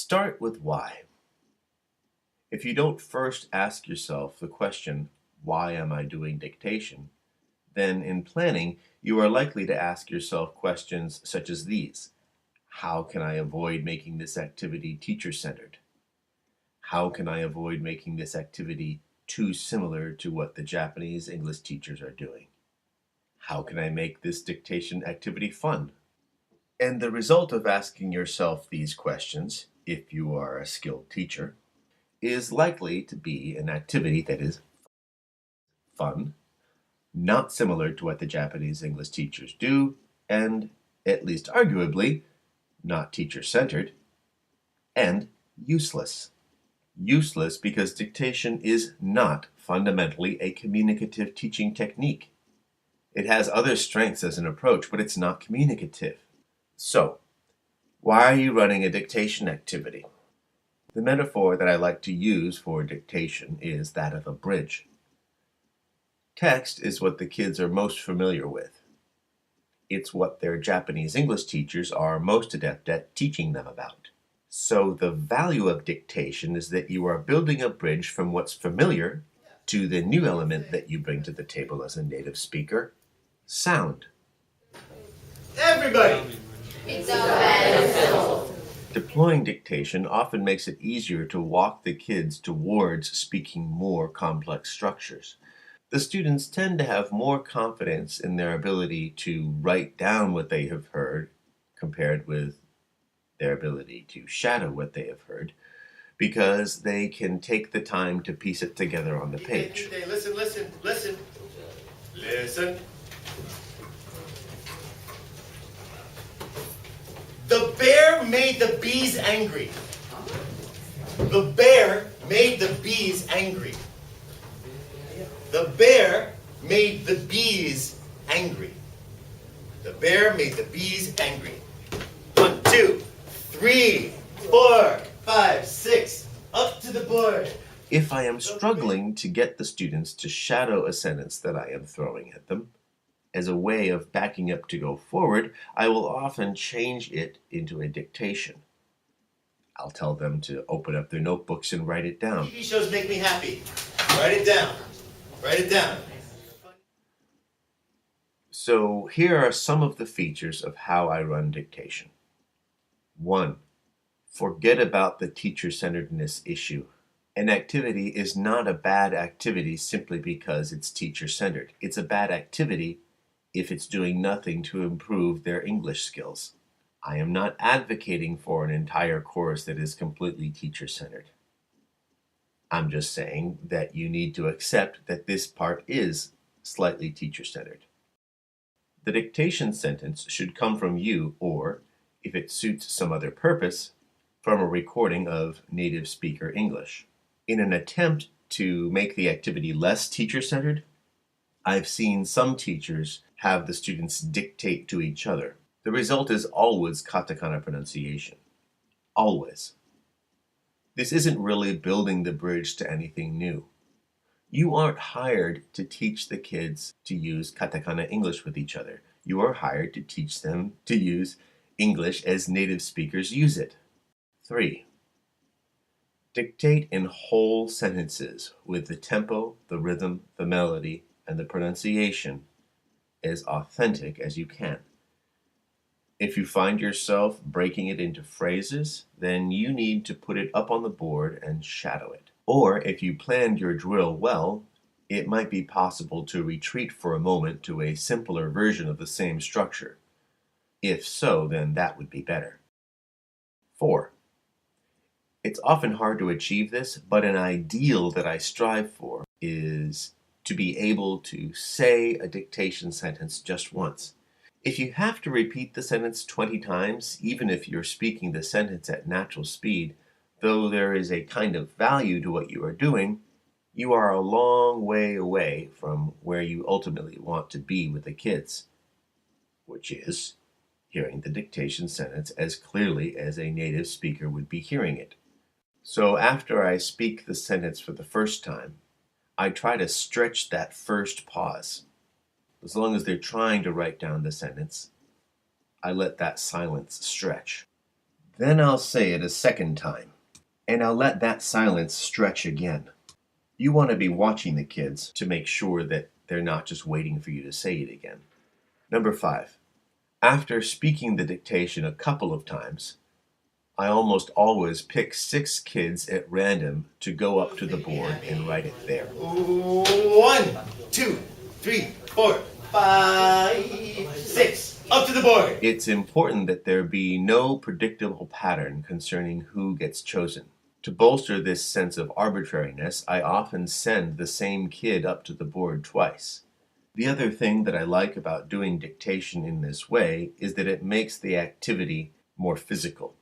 Start with why. If you don't first ask yourself the question, why am I doing dictation? Then in planning, you are likely to ask yourself questions such as these. How can I avoid making this activity teacher-centered? How can I avoid making this activity too similar to what the Japanese English teachers are doing? How can I make this dictation activity fun? And the result of asking yourself these questions, if you are a skilled teacher, is likely to be an activity that is fun, not similar to what the Japanese English teachers do, and, at least arguably, not teacher-centered, and useless. Useless because dictation is not fundamentally a communicative teaching technique. It has other strengths as an approach, but it's not communicative. So, why are you running a dictation activity? The metaphor that I like to use for dictation is that of a bridge. Text is what the kids are most familiar with. It's what their Japanese English teachers are most adept at teaching them about. So the value of dictation is that you are building a bridge from what's familiar to the new element that you bring to the table as a native speaker, sound. Everybody! Deploying dictation often makes it easier to walk the kids towards speaking more complex structures. The students tend to have more confidence in their ability to write down what they have heard compared with their ability to shadow what they have heard, because they can take the time to piece it together on the page. Listen. The bear made the bees angry. The bear made the bees angry. The bear made the bees angry. The bear made the bees angry. 1, 2, 3, 4, 5, 6. Up to the board. If I am struggling to get the students to shadow a sentence that I am throwing at them, as a way of backing up to go forward, I will often change it into a dictation. I'll tell them to open up their notebooks and write it down. TV shows make me happy. Write it down. Write it down. So here are some of the features of how I run dictation. 1. Forget about the teacher-centeredness issue. An activity is not a bad activity simply because it's teacher-centered. It's a bad activity if it's doing nothing to improve their English skills. I am not advocating for an entire course that is completely teacher-centered. I'm just saying that you need to accept that this part is slightly teacher-centered. The dictation sentence should come from you or, if it suits some other purpose, from a recording of native speaker English. In an attempt to make the activity less teacher-centered, I've seen some teachers have the students dictate to each other. The result is always katakana pronunciation. Always. This isn't really building the bridge to anything new. You aren't hired to teach the kids to use katakana English with each other. You are hired to teach them to use English as native speakers use it. 3. Dictate in whole sentences with the tempo, the rhythm, the melody, and the pronunciation as authentic as you can. If you find yourself breaking it into phrases, then you need to put it up on the board and shadow it. Or if you planned your drill well, it might be possible to retreat for a moment to a simpler version of the same structure. If so, then that would be better. 4. It's often hard to achieve this, but an ideal that I strive for is to be able to say a dictation sentence just once. If you have to repeat the sentence 20 times, even if you're speaking the sentence at natural speed, though there is a kind of value to what you are doing, you are a long way away from where you ultimately want to be with the kids, which is hearing the dictation sentence as clearly as a native speaker would be hearing it. So after I speak the sentence for the first time, I try to stretch that first pause. As long as they're trying to write down the sentence, I let that silence stretch. Then I'll say it a second time, and I'll let that silence stretch again. You want to be watching the kids to make sure that they're not just waiting for you to say it again. Number 5. After speaking the dictation a couple of times, I almost always pick 6 kids at random to go up to the board and write it there. 1, 2, 3, 4, 5, 6. Up to the board. It's important that there be no predictable pattern concerning who gets chosen. To bolster this sense of arbitrariness, I often send the same kid up to the board twice. The other thing that I like about doing dictation in this way is that it makes the activity more physical.